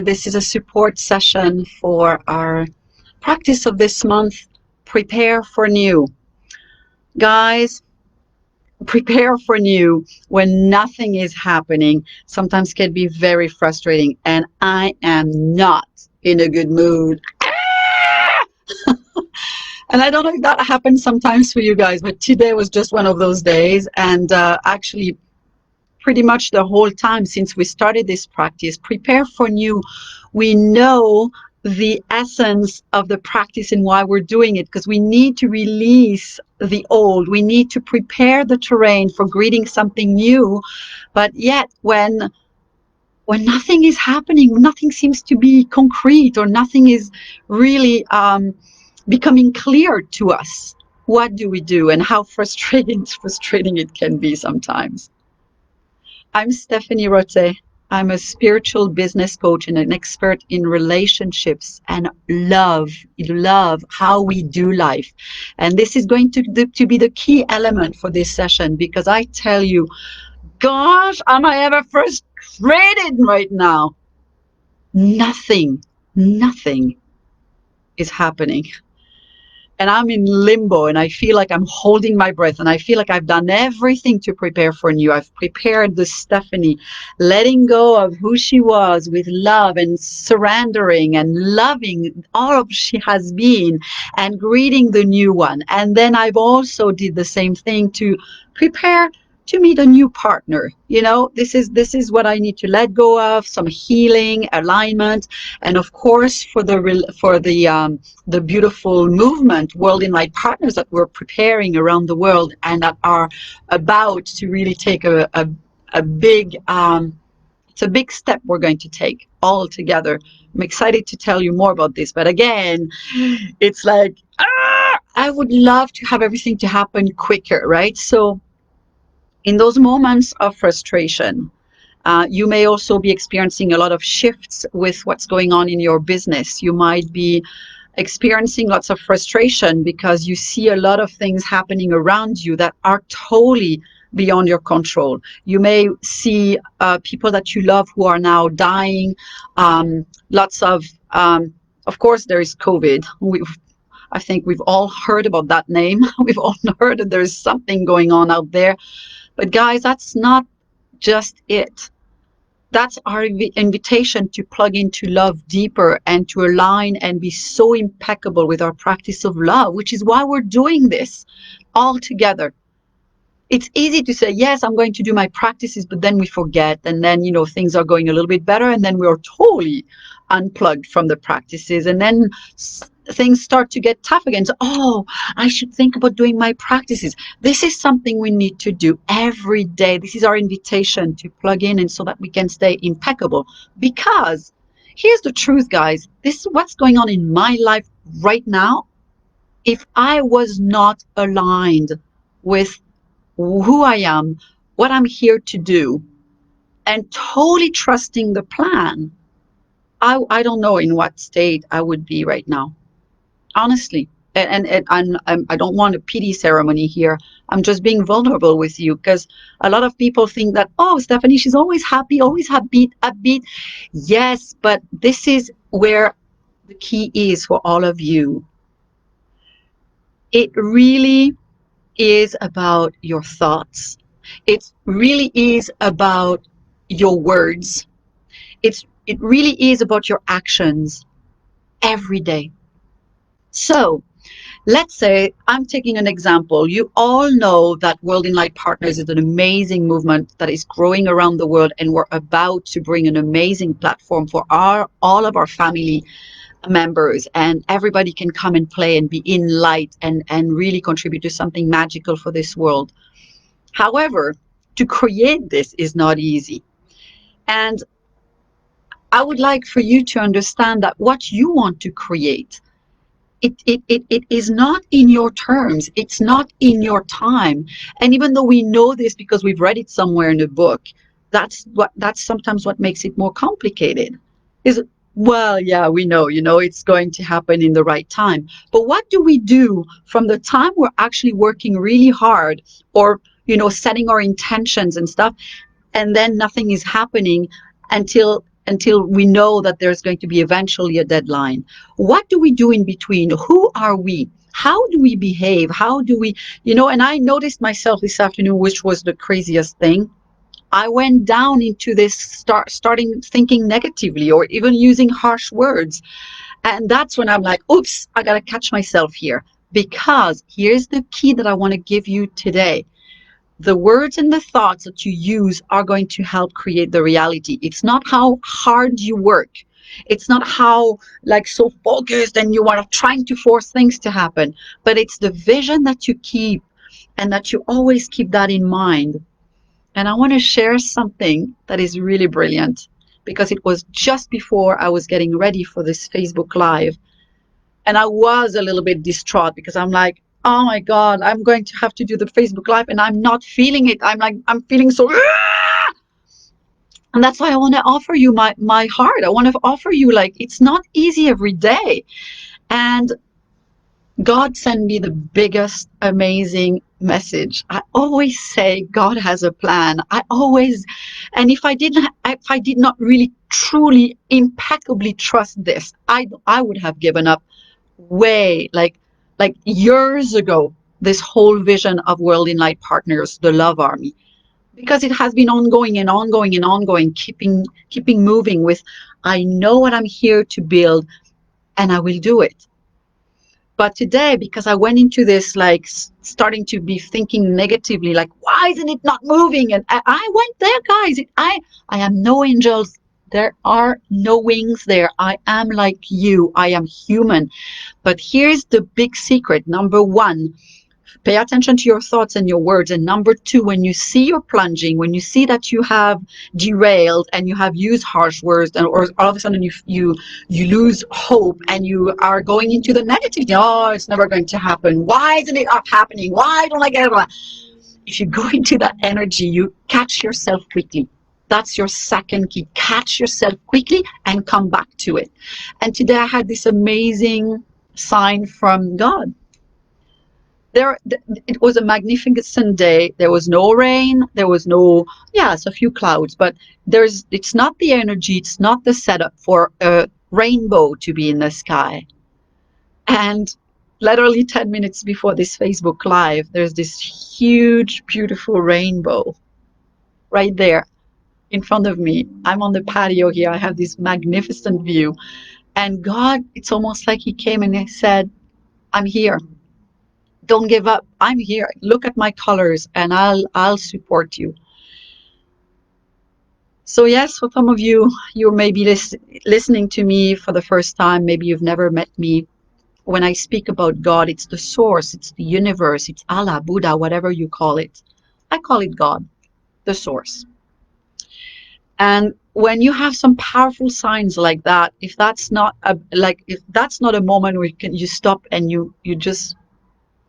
This is a support session for our practice of this month, Prepare for New. Guys, prepare for new when nothing is happening sometimes can be very frustrating, and I am not in a good mood. And I don't know if that happens sometimes for you guys, but today was just one of those days. And actually, pretty much the whole time since we started this practice, Prepare for New, we know the essence of the practice and why we're doing it, because we need to release the old. We need to prepare the terrain for greeting something new. But yet when nothing is happening, nothing seems to be concrete, or nothing is really becoming clear to us, what do we do? And how frustrating it can be sometimes. I'm Stéphanie Rottet. I'm a spiritual business coach and an expert in relationships and love how we do life. And this is going to be the key element for this session, because I tell you, gosh, am I ever frustrated right now? Nothing is happening. And I'm in limbo, and I feel like I'm holding my breath, and I feel like I've done everything to prepare for new. I've prepared the Stéphanie, letting go of who she was with love and surrendering and loving all of she has been and greeting the new one. And then I've also did the same thing to prepare to meet a new partner. You know, this is what I need to let go of, some healing, alignment, and of course for the beautiful movement, World INLIGHT Partners, that we're preparing around the world and that are about to really take a big it's a big step we're going to take all together. I'm excited to tell you more about this, but again, it's like I would love to have everything to happen quicker, right? So in those moments of frustration, you may also be experiencing a lot of shifts with what's going on in your business. You might be experiencing lots of frustration because you see a lot of things happening around you that are totally beyond your control. You may see people that you love who are now dying. Lots of course, there is COVID. I think we've all heard about that name. We've all heard that there is something going on out there. But guys, that's not just it. That's our invitation to plug into love deeper and to align and be so impeccable with our practice of love, which is why we're doing this all together. It's easy to say, yes, I'm going to do my practices, but then we forget. And then, you know, things are going a little bit better. And then we're totally unplugged from the practices. And then things start to get tough again. So, I should think about doing my practices. This is something we need to do every day. This is our invitation to plug in, and so that we can stay impeccable. Because here's the truth, guys. This is what's going on in my life right now. If I was not aligned with who I am, what I'm here to do, and totally trusting the plan, I don't know in what state I would be right now, honestly. And I don't want a pity ceremony here. I'm just being vulnerable with you, because a lot of people think that, oh, Stéphanie, she's always happy, always upbeat. Yes, but this is where the key is for all of you. It really is about your thoughts. It really is about your words. It really is about your actions every day. So let's say I'm taking an example. You all know that World INLIGHT Partners is an amazing movement that is growing around the world, and we're about to bring an amazing platform for all of our family members, and everybody can come and play and be in light and really contribute to something magical for this world. However, to create this is not easy. And I would like for you to understand that what you want to create, it is not in your terms. It's not in your time. And even though we know this because we've read it somewhere in a book, that's sometimes what makes it more complicated. Is, well, yeah, we know, it's going to happen in the right time. But what do we do from the time we're actually working really hard, or, setting our intentions and stuff, and then nothing is happening until until we know that there's going to be eventually a deadline. What do we do in between? Who are we? How do we behave? How do we, and I noticed myself this afternoon, which was the craziest thing. I went down into this starting thinking negatively or even using harsh words. And that's when I'm like, oops, I got to catch myself here. Because here's the key that I want to give you today. The words and the thoughts that you use are going to help create the reality. It's not how hard you work. It's not how so focused and you are trying to force things to happen, but it's the vision that you keep and that you always keep that in mind. And I want to share something that is really brilliant because it was just before I was getting ready for this Facebook Live. And I was a little bit distraught because I'm like, oh my God, I'm going to have to do the Facebook Live and I'm not feeling it. I'm feeling so. And that's why I want to offer you my heart. I want to offer you, it's not easy every day. And God sent me the biggest, amazing message. I always say God has a plan. And if I did not really, truly, impeccably trust this, I would have given up way, like years ago, this whole vision of World INLIGHT Partners, the Love Army, because it has been ongoing and ongoing and ongoing, keeping moving with, I know what I'm here to build, and I will do it. But today, because I went into this, starting to be thinking negatively, why isn't it not moving? And I went there, guys. I am no angels. There are no wings there. I am like you. I am human. But here's the big secret. Number one, pay attention to your thoughts and your words. And number two, when you see you're plunging, when you see that you have derailed and you have used harsh words, or all of a sudden you lose hope and you are going into the negative, oh, it's never going to happen. Why isn't it not happening? Why don't I get it? If you go into that energy, you catch yourself quickly. That's your second key. Catch yourself quickly and come back to it. And today I had this amazing sign from God. It was a magnificent day. There was no rain. There was no, it's a few clouds, but it's not the energy. It's not the setup for a rainbow to be in the sky. And literally 10 minutes before this Facebook Live, there's this huge, beautiful rainbow right there in front of me. I'm on the patio here. I have this magnificent view. And God, it's almost like he came and he said, I'm here. Don't give up. I'm here. Look at my colors and I'll support you. So yes, for some of you, you may be listening to me for the first time. Maybe you've never met me. When I speak about God, it's the source, it's the universe, it's Allah, Buddha, whatever you call it. I call it God, the source. And when you have some powerful signs like that, if that's not a moment where you stop and you just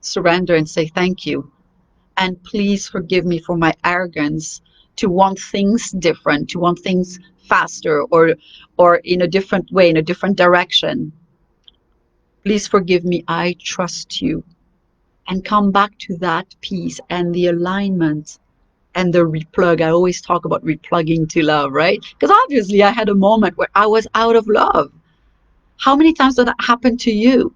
surrender and say thank you, and please forgive me for my arrogance to want things different, to want things faster or in a different way, in a different direction. Please forgive me. I trust you. And come back to that peace and the alignment and the replug. I always talk about replugging to love, right? Because obviously I had a moment where I was out of love. How many times did that happen to you?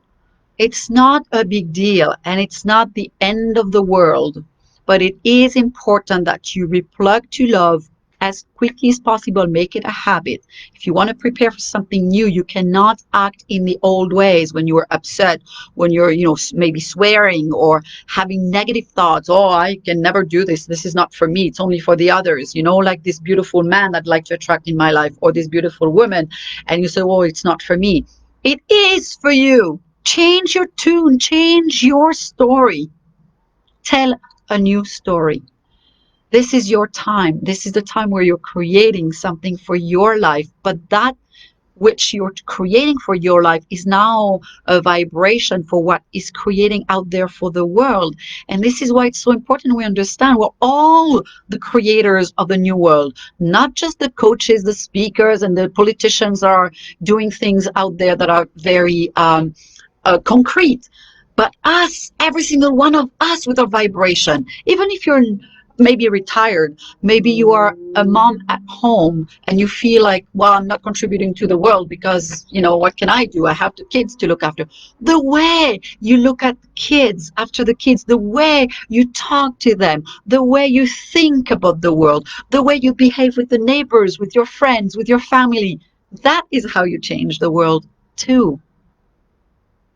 It's not a big deal and it's not the end of the world, but it is important that you replug to love as quickly as possible. Make it a habit. If you want to prepare for something new, you cannot act in the old ways when you are upset, when you're, maybe swearing or having negative thoughts. Oh, I can never do this. This is not for me. It's only for the others. Like this beautiful man I'd like to attract in my life, or this beautiful woman. And you say, oh, it's not for me. It is for you. Change your tune, change your story. Tell a new story. This is your time. This is the time where you're creating something for your life, but that which you're creating for your life is now a vibration for what is creating out there for the world. And this is why it's so important we understand we're all the creators of the new world, not just the coaches, the speakers, and the politicians are doing things out there that are very concrete, but us, every single one of us with our vibration. Even if you're maybe retired, maybe you are a mom at home and you feel like, well, I'm not contributing to the world because, what can I do? I have the kids to look after. The way you look at kids, after the kids, the way you talk to them, the way you think about the world, the way you behave with the neighbors, with your friends, with your family, that is how you change the world too.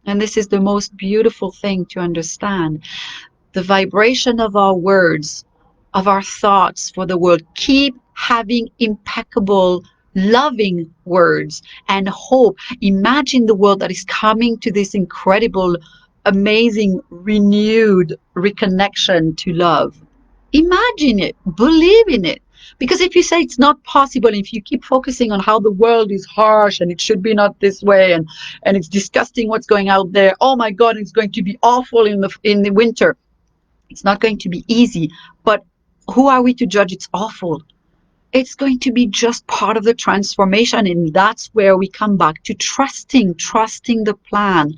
And this is the most beautiful thing to understand. The vibration of our words, of our thoughts for the world. Keep having impeccable, loving words and hope. Imagine the world that is coming to this incredible, amazing, renewed reconnection to love. Imagine it, believe in it. Because if you say it's not possible, if you keep focusing on how the world is harsh and it should be not this way, and it's disgusting what's going out there, oh my God, it's going to be awful in the winter. It's not going to be easy, but who are we to judge it's awful? It's going to be just part of the transformation, and that's where we come back to trusting the plan.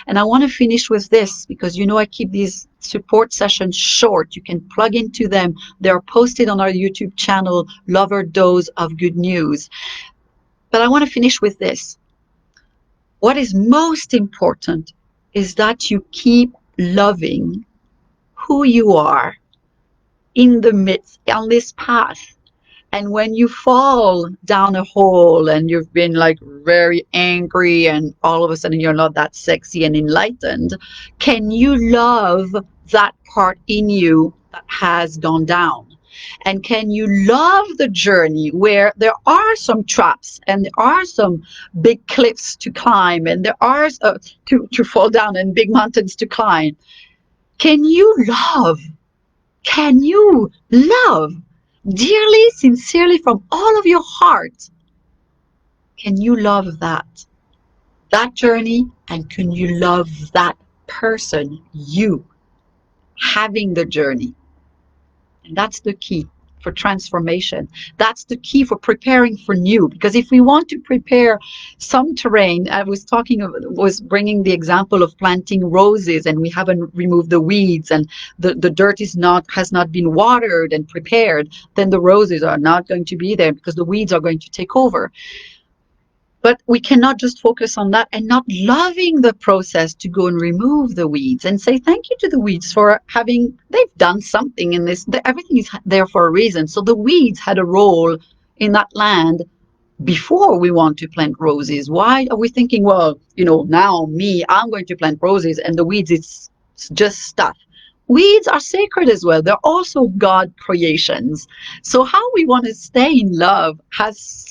And I want to finish with this, because I keep these support sessions short. You can plug into them. They're posted on our YouTube channel, Lover Dose of Good News. But I want to finish with this. What is most important is that you keep loving who you are in the midst on this path. And when you fall down a hole and you've been like very angry and all of a sudden you're not that sexy and enlightened, can you love that part in you that has gone down? And can you love the journey where there are some traps and there are some big cliffs to climb and there are to fall down and big mountains to climb? Can you love? Can you love dearly, sincerely, from all of your heart? Can you love that journey? And can you love that person, you, having the journey? And that's the key for transformation. That's the key for preparing for new. Because if we want to prepare some terrain, I was bringing the example of planting roses, and we haven't removed the weeds, and the dirt has not been watered and prepared, then the roses are not going to be there because the weeds are going to take over. But we cannot just focus on that and not loving the process to go and remove the weeds and say thank you to the weeds for they've done something in this. Everything is there for a reason. So the weeds had a role in that land before we want to plant roses. Why are we thinking, well, now I'm going to plant roses and the weeds, it's just stuff. Weeds are sacred as well. They're also God creations. So how we want to stay in love has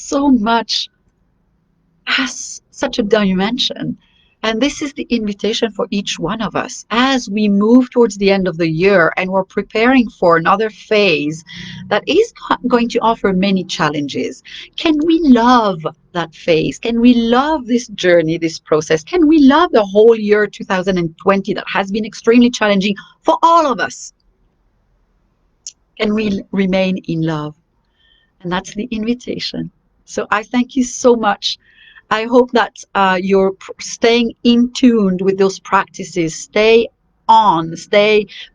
such a dimension. And this is the invitation for each one of us as we move towards the end of the year and we're preparing for another phase that is going to offer many challenges. Can we love that phase? Can we love this journey, this process? Can we love the whole year 2020 that has been extremely challenging for all of us? Can we remain in love? And that's the invitation. So I thank you so much. I hope that you're staying in tune with those practices. Stay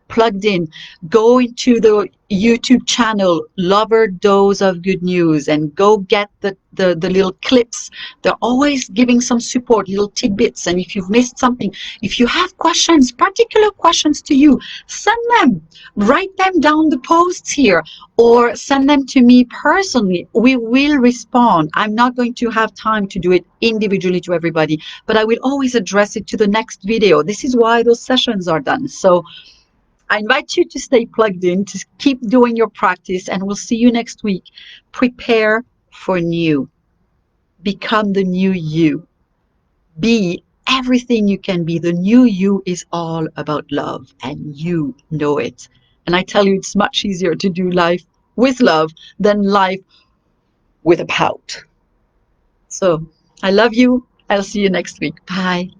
plugged in. Go into the YouTube channel, Lover Dose of Good News, and go get the little clips. They're always giving some support, little tidbits. And if you've missed something, if you have questions, particular questions to you, send them. Write them down the posts here or send them to me personally. We will respond. I'm not going to have time to do it individually to everybody, but I will always address it to the next video. This is why those sessions are done. So I invite you to stay plugged in, to keep doing your practice, and we'll see you next week. Prepare for new. Become the new you. Be everything you can be. The new you is all about love, and you know it. And I tell you, it's much easier to do life with love than life with a pout. So I love you. I'll see you next week. Bye.